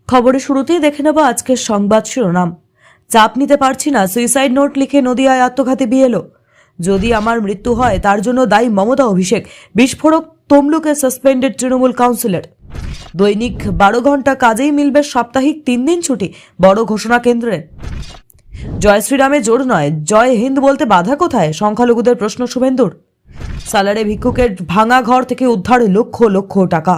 খবরের শুরুতেই দেখে নেব আজকের সংবাদ শিরোনাম। চাপ নিতে পারছি না, সুইসাইড নোট লিখে নদিয়ায় আত্মঘাতী বিএলও। যদি আমার মৃত্যু হয় তার জন্য দায়ী মমতা অভিষেক। বিস্ফোরক তমলুকে সাসপেন্ডেড তৃণমূল কাউন্সিলর। দৈনিক 12 ঘন্টা কাজেই মিলবে সাপ্তাহিক 3 দিন ছুটি, বড় ঘোষণা কেন্দ্রের। জয় শ্রীরামে জোর নয়, জয় হিন্দ বলতে বাধা কোথায়? সংখ্যালঘুদের প্রশ্ন শুভেন্দুর। সালারে ভিক্ষুকের ভাঙা ঘর থেকে উদ্ধার লক্ষ লক্ষ টাকা।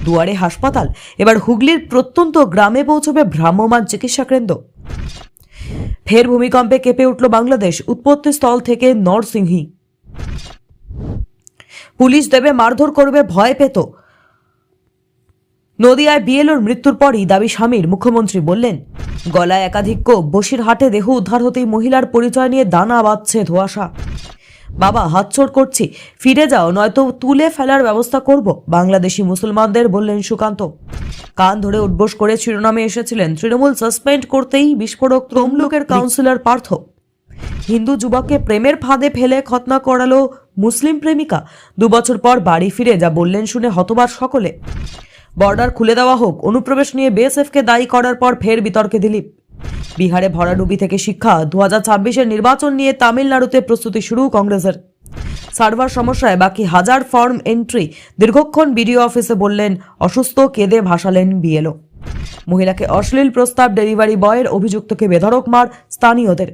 দুয়ারে হাসপাতাল, এবার হুগলির প্রত্যন্ত গ্রামে পৌঁছবে ভ্রাম্যমাণ চিকিৎসা কেন্দ্র। ফের ভূমিকম্পে কেঁপে উঠল বাংলাদেশ, উৎপত্তি স্থল থেকে নরসিংহী। পুলিশ দেবে মারধর করবে ভয় পেত। নদিয়ায় বিএলওর মৃত্যুর পরই দাবি স্বামীর, মুখ্যমন্ত্রী বললেন। গলায় একাধিক কোপ, বসিরহাটে দেহ উদ্ধার হতেই মহিলার পরিচয় নিয়ে দানা বাঁধছে ধোঁয়াশা। বাবা হাতছড় করছি, ফিরে যাও নয়তো তুলে ফেলার ব্যবস্থা করব, বাংলাদেশি মুসলমানদের বললেন সুকান্ত। কান ধরে উঠবোস করে শিরোনামে এসেছিলেন তৃণমূল সাসপেন্ড করতেই বিস্ফোরক তমলুকের কাউন্সিলর পার্থ। হিন্দু যুবককে প্রেমের ফাঁদে ফেলে খতনা করালো মুসলিম প্রেমিকা। 2 বছর পর বাড়ি ফিরে যা বললেন শুনে হতবাক সকলে। বর্ডার খুলে দেওয়া হোক, অনুপ্রবেশ নিয়ে বিএসএফকে দায়ী করার পর ফের বিতর্কে দিলীপ। বিহারে ভরাডুবি থেকে শিক্ষা, 2026-এর নির্বাচন নিয়ে তামিলনাড়ুতে প্রস্তুতি শুরু কংগ্রেসের। সার্ভার সমস্যায় বাকি হাজার ফর্ম এন্ট্রি, দীর্ঘক্ষণ বিডিও অফিসে বললেন অসুস্থ, কেঁদে ভাসালেন বিএলও। মহিলাকে অশ্লীল প্রস্তাব, ডেলিভারি বয়ের অভিযুক্তকে বেধড়ক মার স্থানীয়দের।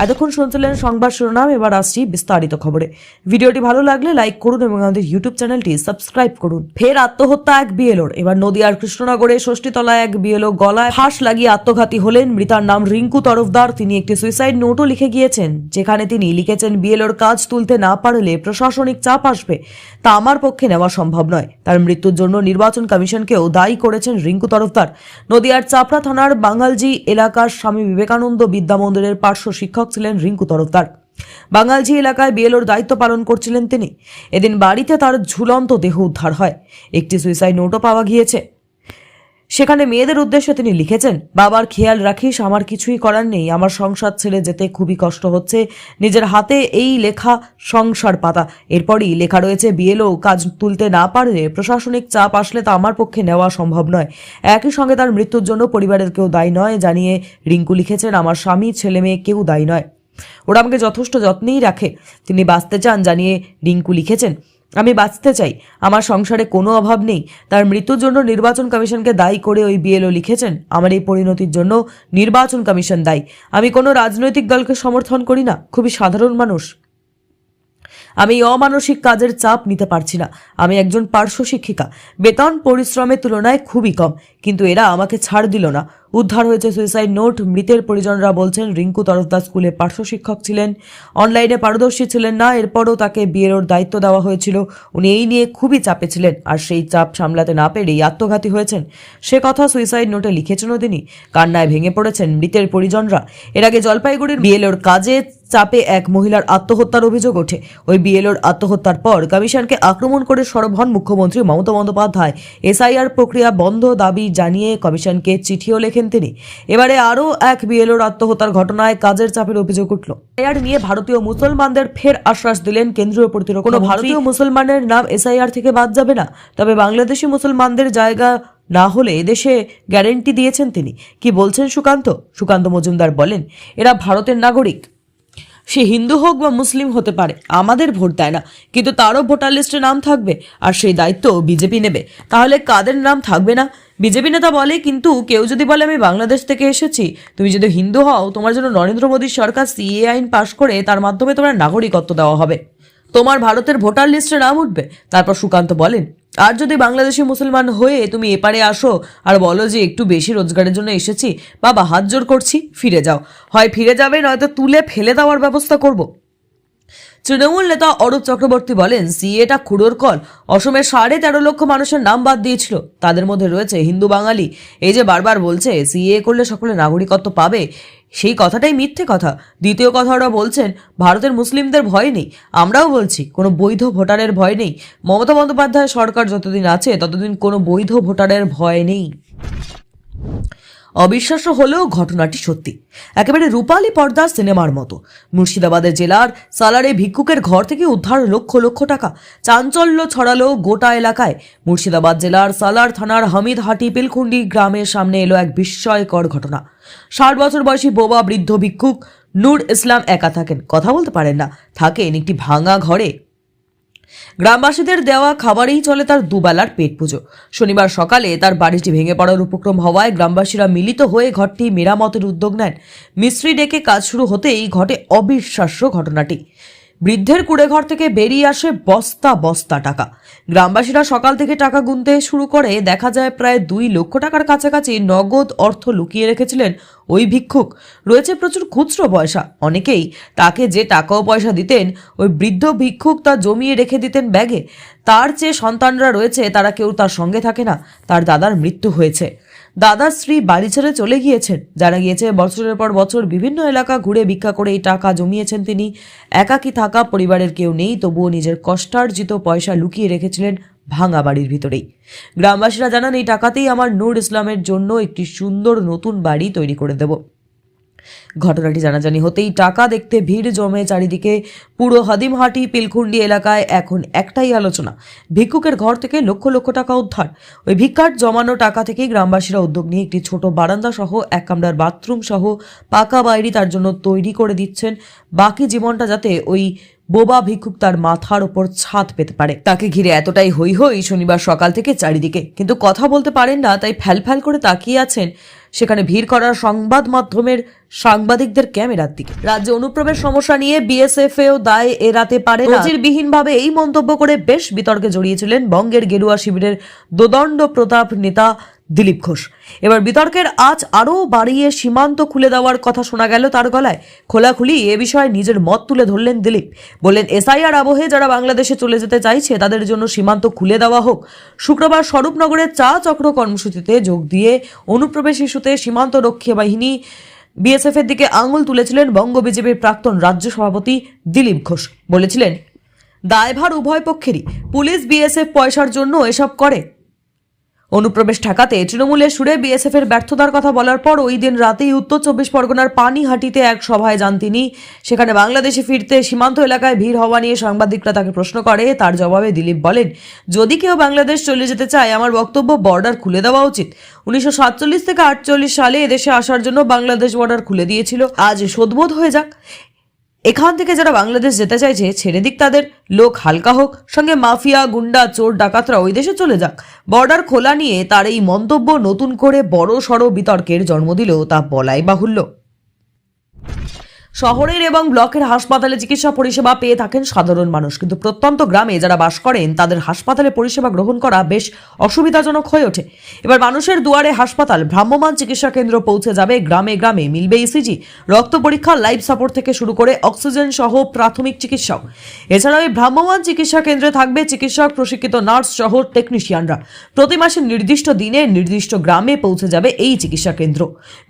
এতক্ষণ শুনছিলেন সংবাদ শিরোনাম, এবার আসছি বিস্তারিত খবরে। ভিডিওটি ভালো লাগলে লাইক করুন এবং আমাদের ইউটিউব চ্যানেলটি সাবস্ক্রাইব করুন। ফের আত্মহত্যা এক বিএলওর। এবার নদিয়ার কৃষ্ণনগরে ষষ্ঠীতলায় এক বিএলও গলায় ফাঁস লাগিয়ে আত্মঘাতী হলেন। মৃতার নাম রিঙ্কু তরফদার। তিনি একটি সুইসাইড নোটও লিখে গিয়েছেন, যেখানে তিনি লিখেছেন বিএলওর কাজ তুলতে না পারলে প্রশাসনিক চাপ আসবে, তা আমার পক্ষে নেওয়া সম্ভব নয়। তার মৃত্যুর জন্য নির্বাচন কমিশনকেও দায়ী করেছেন রিঙ্কু তরফদার। নদিয়ার চাপড়া থানার বাঙালজি এলাকার স্বামী বিবেকানন্দ বিদ্যা মন্দিরের পার্শ্ব শিক্ষক ছিলেন রিঙ্কু তরফদার। বাঙালজি এলাকায় বিএলওর দায়িত্ব পালন করছিলেন তিনি। এদিন বাড়িতে তার ঝুলন্ত দেহ উদ্ধার হয়। একটি সুইসাইড নোটও পাওয়া গিয়েছে। সেখানে মেয়েদের উদ্দেশ্যে তিনি লিখেছেন, বাবার খেয়াল রাখিস, আমার কিছুই করার নেই, আমার সংসার ছেড়ে যেতে খুবই কষ্ট হচ্ছে। নিজের হাতে এই লেখা সংসার পাতা। এরপরই লেখা রয়েছে বিএলও কাজ তুলতে না পারলে প্রশাসনিক চাপ আসলে তা আমার পক্ষে নেওয়া সম্ভব নয়। একই সঙ্গে তার মৃত্যুর জন্য পরিবারের কেউ দায়ী নয় জানিয়ে রিঙ্কু লিখেছেন, আমার স্বামী, ছেলে মেয়ে কেউ দায়ী নয়, ওরা আমাকে যথেষ্ট যত্নেই রাখে। তিনি বাঁচতে চান জানিয়ে রিঙ্কু লিখেছেন, আমি বাঁচতে চাই, আমার সংসারে কোনো অভাব নেই। তার মৃত্যুর জন্য নির্বাচন কমিশনকে দায়ী করে ওই বিএলও লিখেছেন, আমার এই পরিণতির জন্য নির্বাচন কমিশন দায়ী। আমি কোনো রাজনৈতিক দলকে সমর্থন করি না, খুবই সাধারণ মানুষ। আমি অমানসিক কাজের চাপ নিতে পারছি না। আমি একজন পার্শ্ব শিক্ষিকা, বেতন পরিশ্রমের তুলনায় খুবই কম, কিন্তু এরা আমাকে ছাড় দিল না। উদ্ধার হয়েছে সুইসাইড নোট। মৃতের পরিজনরা বলছেন রিঙ্কু তরফদার স্কুলে পার্শ্ব শিক্ষক ছিলেন, অনলাইনে পারদর্শী ছিলেন না। এরপরও তাকে বিএলওর দায়িত্ব দেওয়া হয়েছিল। উনি এই নিয়ে খুবই চাপে ছিলেন, আর সেই চাপ সামলাতে না পেরেই আত্মঘাতী হয়েছেন। সে কথা সুইসাইড নোটে লিখেছেনও তিনি। কান্নায় ভেঙে পড়েছেন মৃতের পরিজনরা। এর আগে জলপাইগুড়ির বিএলওর কাজে চাপে এক মহিলার আত্মহত্যার অভিযোগ ওঠে। ওই বিএলওর আত্মহত্যার পর কমিশনকে আক্রমণ করে সরব হন মুখ্যমন্ত্রী মমতা বন্দ্যোপাধ্যায়। এসআইআর প্রক্রিয়া বন্ধ দাবি জানিয়ে কমিশনকে চিঠিও লেখেন তিনি। এবারে আরও এক বিএলওর আত্মহত্যার ঘটনায় কাজের চাপের অভিযোগ উঠল। এসআইআর নিয়ে ভারতীয় মুসলমানদের ফের আশ্বাস দিলেন কেন্দ্রীয় প্রতিরক্ষা। কোনো ভারতীয় মুসলমানের নাম এসআইআর থেকে বাদ যাবে না, তবে বাংলাদেশি মুসলমানদের জায়গা না হলে এদেশে গ্যারেন্টি দিয়েছেন তিনি। কি বলছেন সুকান্ত মজুমদার বলেন, এরা ভারতের নাগরিক, সে হিন্দু হোক বা মুসলিম হতে পারে, আমাদের ভোট দেয় না, কিন্তু তারও ভোটার লিস্টে নাম থাকবে, আর সেই দায়িত্ব বিজেপি নেবে। তাহলে কাদের নাম থাকবে না? বিজেপি নেতা বলে, কিন্তু কেউ যদি বলে আমি বাংলাদেশ থেকে এসেছি, তুমি যদি হিন্দু হও, তোমার জন্য নরেন্দ্র মোদীর সরকার সিএ আইন পাশ করে তার মাধ্যমে তোমার নাগরিকত্ব দেওয়া হবে, তোমার ভারতের ভোটার লিস্টে নাম উঠবে। তারপর সুকান্ত বলেন, আর যদি বাংলাদেশি মুসলমান হয়ে তুমি এপারে আসো আর বলো যে একটু বেশি রোজগারের জন্য এসেছি, বাবা হাত জোর করছি, ফিরে যাও, হয় ফিরে যাবে নয়তো তুলে ফেলে দেওয়ার ব্যবস্থা করব। তৃণমূল নেতা অরূপ চক্রবর্তী বলেন, সিএটা খুঁড়োর কল। অসমের 13.5 লক্ষ মানুষের নাম বাদ দিয়েছিল, তাদের মধ্যে রয়েছে হিন্দু বাঙালি। এই যে বারবার বলছে সিএ করলে সকলে নাগরিকত্ব পাবে, সেই কথাটাই মিথ্যে কথা। দ্বিতীয় কথা, ওরা বলছেন ভারতের মুসলিমদের ভয় নেই, আমরাও বলছি কোনো বৈধ ভোটারের ভয় নেই। মমতা বন্দ্যোপাধ্যায় সরকার যতদিন আছে ততদিন কোনো বৈধ ভোটারের ভয় নেই। অবিশ্বাস্য হলেও ঘটনাটি সত্যি, একেবারে রূপালী পর্দার সিনেমার মতো। মুর্শিদাবাদের জেলার সালারে ভিক্ষুকের ঘর থেকে উদ্ধার লক্ষ লক্ষ টাকা, চাঞ্চল্য ছড়ালো গোটা এলাকায়। মুর্শিদাবাদ জেলার সালার থানার হামিদহাটি পিলখুন্ডি গ্রামের সামনে এলো এক বিস্ময়কর ঘটনা। 60 বছর বয়সী বোবা বৃদ্ধ ভিক্ষুক নূর ইসলাম একা থাকেন, কথা বলতে পারেন না, থাকেন একটি ভাঙা ঘরে। গ্রামবাসীদের দেওয়া খাবারেই চলে তার দুবেলার পেট পুজো। শনিবার সকালে তার বাড়িটি ভেঙে পড়ার উপক্রম হওয়ায় গ্রামবাসীরা মিলিত হয়ে ঘরটি মেরামতের উদ্যোগ নেন। মিস্ত্রি ডেকে কাজ শুরু হতেই ঘটে অবিশ্বাস্য ঘটনাটি। বৃদ্ধের কুড়েঘর থেকে বেরিয়ে আসে বস্তা বস্তা টাকা। গ্রামবাসীরা সকাল থেকে টাকা গুনতে শুরু করে দেখা যায় প্রায় 2 লক্ষ টাকার কাছাকাছি নগদ অর্থ লুকিয়ে রেখেছিলেন ওই ভিক্ষুক। রয়েছে প্রচুর খুচরো পয়সা, অনেকেই তাকে যে টাকা ও পয়সা দিতেন ওই বৃদ্ধ ভিক্ষুক তা জমিয়ে রেখে দিতেন ব্যাগে। তার যে সন্তানরা রয়েছে তারা কেউ তার সঙ্গে থাকে না। তার দাদার মৃত্যু হয়েছে, দাদার স্ত্রী বাড়ি ছেড়ে চলে গিয়েছেন। জানা গিয়েছে বছরের পর বছর বিভিন্ন এলাকা ঘুরে ভিক্ষা করে এই টাকা জমিয়েছেন তিনি। একাকী থাকা, পরিবারের কেউ নেই, তবুও নিজের কষ্টার্জিত পয়সা লুকিয়ে রেখেছিলেন ভাঙা বাড়ির ভিতরেই। গ্রামবাসীরা জানান, এই টাকাতেই আমার নূর ইসলামের জন্য একটি সুন্দর নতুন বাড়ি তৈরি করে দেব। ঘটনাটি জানাজানি হতেই টাকা দেখতে ভিড় জমে চারিদিকে। পুরো হাদিমহাটি পিলখুন্ডি এলাকায় এখন একটাই আলোচনা, ভিক্ষুকের ঘর থেকে লক্ষ লক্ষ টাকা উদ্ধার। ওই ভিক্ষার জমানো টাকা থেকেই গ্রামবাসীরা উদ্যোগ নিয়ে একটি ছোট বারান্দা সহ 1 কামরার বাথরুম সহ পাকা বাড়ি তার জন্য তৈরি করে দিচ্ছেন। বাকি জীবনটা যাতে ওই বোবা ভিক্ষুক তার মাথার ওপর ছাদ পেতে পারে। তাকে ঘিরে এতটাই হই হই শনিবার সকাল থেকে চারিদিকে, কিন্তু কথা বলতে পারেন না, তাই ফ্যাল করে তাকিয়ে আছেন সেখানে ভিড় করার সংবাদ মাধ্যমের সাংবাদিকদের ক্যামেরার দিকে। রাজ্যে অনুপ্রবেশ সমস্যা নিয়ে বিএসএফও দায় এড়াতে পারে না। নজিরবিহীনভাবে এই মন্তব্য করে বেশ বিতর্কে জড়িয়েছিলেন বঙ্গের গেরুয়া শিবিরের দোদণ্ড প্রতাপ নেতা দিলীপ ঘোষ। এবার বিতর্কের আঁচ আরও বাড়িয়ে সীমান্ত খুলে দেওয়ার কথা শোনা গেল তার গলায়। খোলাখুলি এ বিষয়ে নিজের মত তুলে ধরলেন দিলীপ। বললেন, এসআইআর আবহে যারা বাংলাদেশে চলে যেতে চাইছে তাদের জন্য সীমান্ত খুলে দেওয়া হোক। শুক্রবার স্বরূপনগরের চা চক্র কর্মসূচিতে যোগ দিয়ে অনুপ্রবেশ ইস্যুতে সীমান্ত রক্ষী বাহিনী বিএসএফ এর দিকে আঙুল তুলেছিলেন বঙ্গ বিজেপির প্রাক্তন রাজ্য সভাপতি দিলীপ ঘোষ। বলেছিলেন, দায়ভার উভয় পক্ষেরই, পুলিশ বিএসএফ পয়সার জন্য এসব করে। অনুপ্রবেশ ঠেকাতে তৃণমূলের সুরে বিএসএফ এর ব্যর্থতার কথা বলার পর ওই দিন রাতেই উত্তর 24 পরগনার পানিহাটিতে এক সভায় যান তিনি। সেখানে বাংলাদেশে ফিরতে সীমান্ত এলাকায় ভিড় হওয়া নিয়ে সাংবাদিকরা তাকে প্রশ্ন করে। তার জবাবে দিলীপ বলেন, যদি কেউ বাংলাদেশ চলে যেতে চায় আমার বক্তব্য বর্ডার খুলে দেওয়া উচিত। 1947 থেকে 48 সালে এদেশে আসার জন্য বাংলাদেশ বর্ডার খুলে দিয়েছিল, আজ শোধবোধ হয়ে যাক। এখান থেকে যারা বাংলাদেশ যেতে চাইছে ছেড়ে দিক তাদের, লোক হালকা হোক, সঙ্গে মাফিয়া, গুন্ডা, চোর, ডাকাতরা ওই দেশে চলে যাক। বর্ডার খোলা নিয়ে তার এই মন্তব্য নতুন করে বড় সড় বিতর্কের জন্ম দিল তা বলাই বাহুল্য। শহরের এবং ব্লকের হাসপাতালে চিকিৎসা পরিষেবা পেয়ে থাকেন সাধারণ মানুষ, কিন্তু প্রত্যন্ত গ্রামে যারা বাস করেন তাদের হাসপাতালে পরিষেবা গ্রহণ করা বেশ অসুবিধাজনক হয়ে ওঠে। এবার মানুষের দুয়ারে হাসপাতাল, ভ্রাম্যমাণ চিকিৎসা কেন্দ্র পৌঁছে যাবে গ্রামে গ্রামে। মিলবে ইসিজি, রক্ত পরীক্ষা, লাইফ সাপোর্ট থেকে শুরু করে অক্সিজেন সহ প্রাথমিক চিকিৎসাও। এছাড়াও এই ভ্রাম্যমাণ চিকিৎসা কেন্দ্রে থাকবে চিকিৎসক, প্রশিক্ষিত নার্স সহ টেকনিশিয়ানরা। প্রতি মাসে নির্দিষ্ট দিনে নির্দিষ্ট গ্রামে পৌঁছে যাবে এই চিকিৎসা কেন্দ্র।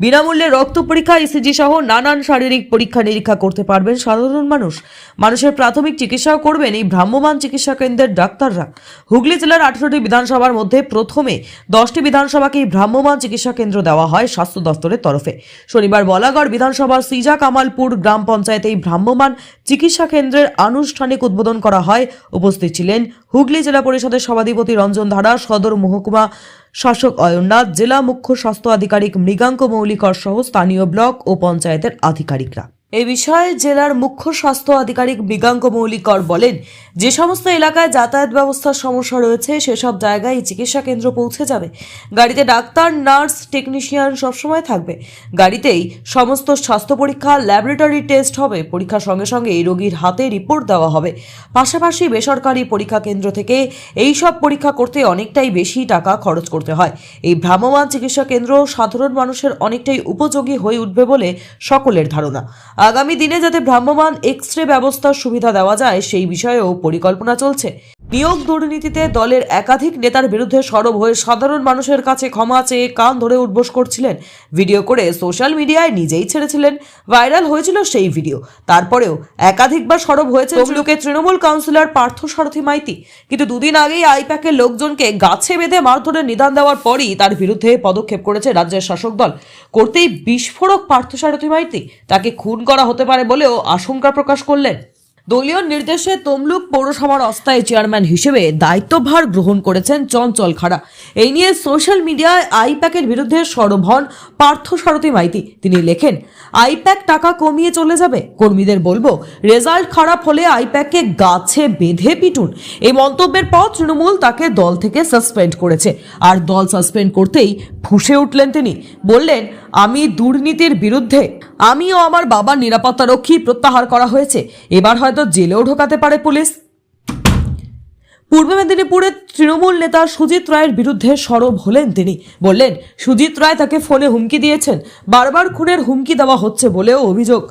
বিনামূল্যে রক্ত পরীক্ষা, ইসিজি সহ নানান শারীরিক পরীক্ষা নিরীক্ষা করতে পারবেন সাধারণ মানুষ। মানুষের প্রাথমিক চিকিৎসাও করবেন এই ভ্রাম্যমাণ চিকিৎসা কেন্দ্রের ডাক্তাররা। হুগলি জেলার 18টি বিধানসভার মধ্যে প্রথমে 10টি বিধানসভাকে ভ্রাম্যমাণ চিকিৎসা কেন্দ্র দেওয়া হয় স্বাস্থ্য দপ্তরের তরফে। শনিবার বলাগড় বিধানসভার সিজা কামালপুর গ্রাম পঞ্চায়েতে এই ভ্রাম্যমাণ চিকিৎসা কেন্দ্রের আনুষ্ঠানিক উদ্বোধন করা হয়। উপস্থিত ছিলেন হুগলি জেলা পরিষদের সভাধিপতি রঞ্জন ধারা, সদর মহকুমা শাসক অয়ননাথ, জেলা মুখ্য স্বাস্থ্য আধিকারিক মৃগাঙ্ক মৌলিকর সহ স্থানীয় ব্লক ও পঞ্চায়েতের আধিকারিকরা। এই বিষয়ে জেলার মুখ্য স্বাস্থ্য আধিকারিক মৃগাঙ্ক মৌলিকর বলেন, যে সমস্ত এলাকায় যাতায়াত ব্যবস্থার সমস্যা রয়েছে সেসব জায়গায় চিকিৎসা কেন্দ্র পৌঁছে যাবে। গাড়িতে ডাক্তার, নার্স, টেকনিশিয়ান সবসময় থাকবে। গাড়িতেই সমস্ত স্বাস্থ্য পরীক্ষা, ল্যাবরেটরি টেস্ট হবে। পরীক্ষার সঙ্গে সঙ্গে এই রোগীর হাতে রিপোর্ট দেওয়া হবে। পাশাপাশি বেসরকারি পরীক্ষা কেন্দ্র থেকে এই সব পরীক্ষা করতে অনেকটাই বেশি টাকা খরচ করতে হয়। এই ভ্রাম্যমাণ চিকিৎসা কেন্দ্র সাধারণ মানুষের অনেকটাই উপযোগী হয়ে উঠবে বলে সকলের ধারণা। আগামী দিনে যাতে ভ্রাম্যমাণ এক্স রে ব্যবস্থার সুবিধা দেওয়া যায় সেই বিষয়েও পরিকল্পনা চলছে। নিয়োগ দুর্নীতিতে দলের একাধিক নেতার বিরুদ্ধে সরব হয়ে সাধারণ মানুষের কাছে ক্ষমা চেয়ে কান ধরে উঠবোস করছিলেন। ভিডিও করে সোশ্যাল মিডিয়ায় নিজেই ছেড়েছিলেন। ভাইরাল হয়েছিল সেই ভিডিও। তারপরেও একাধিকবার সরব হয়েছে তমলুকে তৃণমূল কাউন্সিলর পার্থসারথী মাইতি। কিন্তু দুদিন আগেই আইপ্যাকের লোকজনকে গাছে বেঁধে মারধরের নিদান দেওয়ার পরই তার বিরুদ্ধে পদক্ষেপ করেছে রাজ্যের শাসক দল। করতেই বিস্ফোরক পার্থসারথী মাইতি। তাকে খুন করা হতে পারে বলেও আশঙ্কা প্রকাশ করলেন। দলীয় নির্দেশে তমলুক পৌরসভার অস্থায়ী চেয়ারম্যান হিসেবে দায়িত্বভার গ্রহণ করেছেন চঞ্চল খাড়া। এই নিয়ে সোশ্যাল মিডিয়ায় আইপ্যাকের বিরুদ্ধে সরব হন পার্থসারথী মাইতি। তিনি লেখেন, আইপ্যাক টাকা কমিয়ে চলে যাবে, কর্মীদের বলবো রেজাল্ট খারাপ হলে আইপ্যাককে গাছে বেঁধে পিটুন। এই মন্তব্যের পর তৃণমূল তাকে দল থেকে সাসপেন্ড করেছে। আর দল সাসপেন্ড করতেই ফুঁসে উঠলেন তিনি। বললেন, আমি দুর্নীতির বিরুদ্ধে, আমিও আমার বাবার নিরাপত্তারক্ষী প্রত্যাহার করা হয়েছে, এবার হয়তো জেলেও ঢোকাতে পারে পুলিশ। পূর্ব মেদিনীপুরের তৃণমূল নেতা সুজিত রায়ের বিরুদ্ধে সরব হলেন তিনি। বললেন, সুজিত রায় তাকে ফোনে হুমকি দিয়েছেন, বারবার খুনের হুমকি দেওয়া হচ্ছে বলেও অভিযোগ।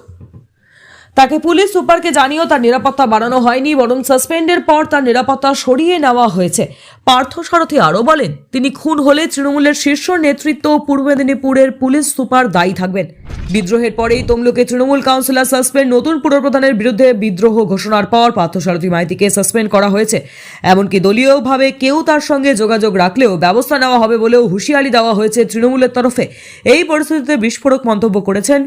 তাকে পুলিশ সুপারকে জানিয়েও তার নিরাপত্তা বাড়ানো হয়নি, বরং সাসপেন্ডের পর তার নিরাপত্তা সরিয়ে নেওয়া হয়েছে। পার্থসারথী আরও বলেন, তিনি খুন হলে তৃণমূলের শীর্ষ নেতৃত্ব পূর্ব মেদিনীপুরের পুলিশ সুপার দায়ী থাকবেন। বিদ্রোহের পরেই তমলুকে তৃণমূল কাউন্সিলর সাসপেন্ড। নতুন পুরপ্রধানের বিরুদ্ধে বিদ্রোহ ঘোষণার পর পার্থসারথী মাইতিকে সাসপেন্ড করা হয়েছে। এমনকি দলীয়ভাবে কেউ তার সঙ্গে যোগাযোগ রাখলেও ব্যবস্থা নেওয়া হবে বলেও হুঁশিয়ারি দেওয়া হয়েছে তৃণমূলের তরফে। এই পরিস্থিতিতে বিস্ফোরক মন্তব্য করেছেন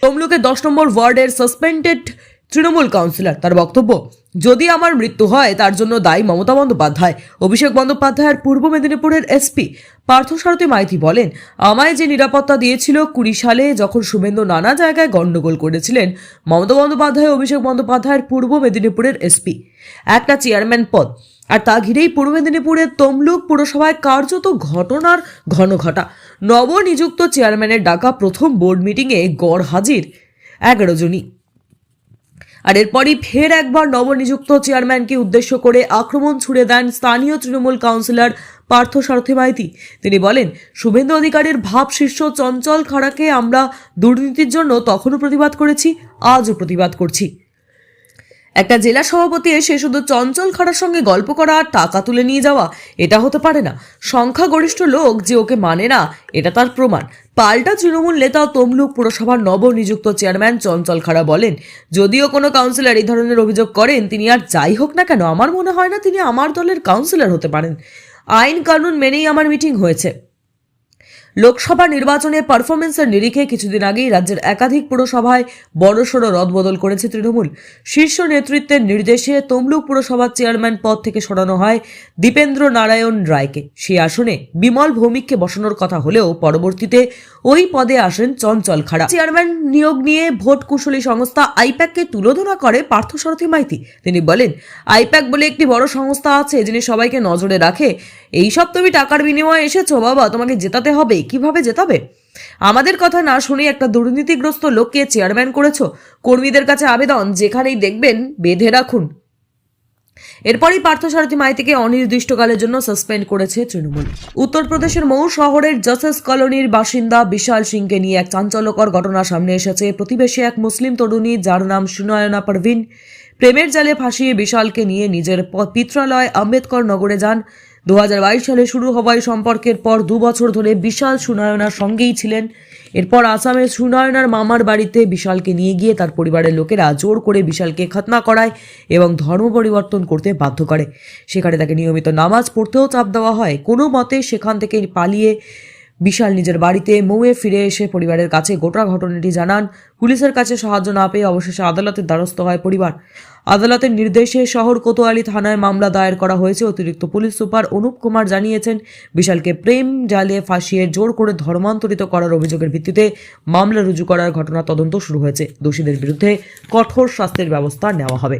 তমলুকের 10 নম্বর ওয়ার্ডের সাসপেন্ডেড তৃণমূল কাউন্সিলর। তার বক্তব্য, যদি আমার মৃত্যু হয় তার জন্য দায়ী মমতা বন্দ্যোপাধ্যায়। অভিষেক বন্দ্যোপাধ্যায়ের পূর্ব মেদিনীপুরের এসপি পার্থসারথী মাইতি বলেন, আমায় যে নিরাপত্তা দিয়েছিল 20 সালে যখন শুভেন্দু নানা জায়গায় গন্ডগোল করেছিলেন, মমতা বন্দ্যোপাধ্যায় অভিষেক বন্দ্যোপাধ্যায়ের পূর্ব মেদিনীপুরের এসপি, একটা চেয়ারম্যান পদ, আর তা ঘিরেই পূর্ব মেদিনীপুরের তমলুক পুরসভায় কার্যত ঘটনার ঘন ঘটা। নবনিযুক্ত চেয়ারম্যানের ডাকা প্রথম বোর্ড মিটিংয়ে গড় হাজির 11 জনই। আর এরপরই ফের একবার নবনিযুক্ত চেয়ারম্যানকে উদ্দেশ্য করে আক্রমণ ছুড়ে দেন স্থানীয় তৃণমূল কাউন্সিলর পার্থসারথী মাইতি। তিনি বলেন, শুভেন্দু অধিকারীর ভাব শীর্ষ চঞ্চল খাড়াকে আমরা দুর্নীতির জন্য তখনও প্রতিবাদ করেছি, আজও প্রতিবাদ করছি। একটা জেলা সভাপতি এসে শুধু চঞ্চল খাড়ার সঙ্গে গল্প করা আর টাকা তুলে নিয়ে যাওয়া, এটা হতে পারে না। সংখ্যাগরিষ্ঠ লোক যে ওকে মানে না, এটা তার প্রমাণ। পাল্টা তৃণমূল নেতা তমলুক পুরসভার নবনিযুক্ত চেয়ারম্যান চঞ্চল খাড়া বলেন, যদিও কোনো কাউন্সিলর এই ধরনের অভিযোগ করেন, তিনি আর যাই হোক না কেন, আমার মনে হয় না তিনি আমার দলের কাউন্সিলর হতে পারেন। আইন কানুন মেনেই আমার মিটিং হয়েছে। লোকসভা নির্বাচনে পারফরমেন্সের নিরিখে কিছুদিন আগেই রাজ্যের একাধিক পুরসভায় বড়সড় রদবদল করেছে তৃণমূল। শীর্ষ নেতৃত্বের নির্দেশে তমলুক পুরসভার চেয়ারম্যান পদ থেকে সরানো হয় দীপেন্দ্র নারায়ণ রায়কে। সেই আসনে বিমল ভৌমিককে বসানোর কথা হলেও পরবর্তীতে ওই পদে আসেন চঞ্চল খাড়া। চেয়ারম্যান নিয়োগ নিয়ে ভোট কুশলী সংস্থা আইপ্যাককে তুলোধনা করে পার্থসারথী মাইতি। তিনি বলেন, আইপ্যাক বলে একটি বড় সংস্থা আছে যিনি সবাইকে নজরে রাখে। এইসব তুমি টাকার বিনিময়ে এসেছো বাবা, তোমাকে জেতাতে হবে, কিভাবে জেতাবে? আমাদের কথা না শুনে একটা দুর্নীতিগ্রস্ত লোককে চেয়ারম্যান করেছো। কর্মীদের কাছে আবেদন, যেখানেই দেখবেন বেঁধে রাখুন। এরপরই পার্থসারথী মাইতিকে অনির্দিষ্টকালের জন্য সাসপেন্ড করেছে তৃণমূল। উত্তরপ্রদেশের মৌ শহরের জসেস কলোনির বাসিন্দা বিশাল সিংকে নিয়ে এক চাঞ্চল্যকর ঘটনা সামনে এসেছে। প্রতিবেশী এক মুসলিম তরুণী, যার নাম সুনয়না পারভিন, প্রেমের জালে ফাঁসিয়ে বিশালকে নিয়ে নিজের পিত্রালয় আম্বেদকর নগরে যান। 2022 সালে শুরু হওয়ায় সম্পর্কের পর 2 বছর ধরে বিশাল সুনয়নার সঙ্গেই ছিলেন। এরপর আসামের সুনয়নার মামার বাড়িতে বিশালকে নিয়ে গিয়ে তার পরিবারের লোকেরা জোর করে বিশালকে খতনা করায় এবং ধর্ম পরিবর্তন করতে বাধ্য করে। সেখানে তাকে নিয়মিত নামাজ পড়তেও চাপ দেওয়া হয়। কোনো মতে সেখান থেকে পালিয়ে বিশাল নিজের বাড়িতে মৌয়ে ফিরে এসে পরিবারের কাছে গোটা ঘটনাটি জানান। পুলিশের কাছে সাহায্য না পেয়ে অবশেষে আদালতের দ্বারস্থ হয় পরিবার। আদালতের নির্দেশে শহর কোতোয়ালি থানায় মামলা দায়ের করা হয়েছে। অতিরিক্ত পুলিশ সুপার অনুপ কুমার জানিয়েছেন, বিশালকে প্রেম জালে ফাঁসিয়ে জোর করে ধর্মান্তরিত করার অভিযোগের ভিত্তিতে মামলা রুজু করার ঘটনা তদন্ত শুরু হয়েছে। দোষীদের বিরুদ্ধে কঠোর শাস্তির ব্যবস্থা নেওয়া হবে।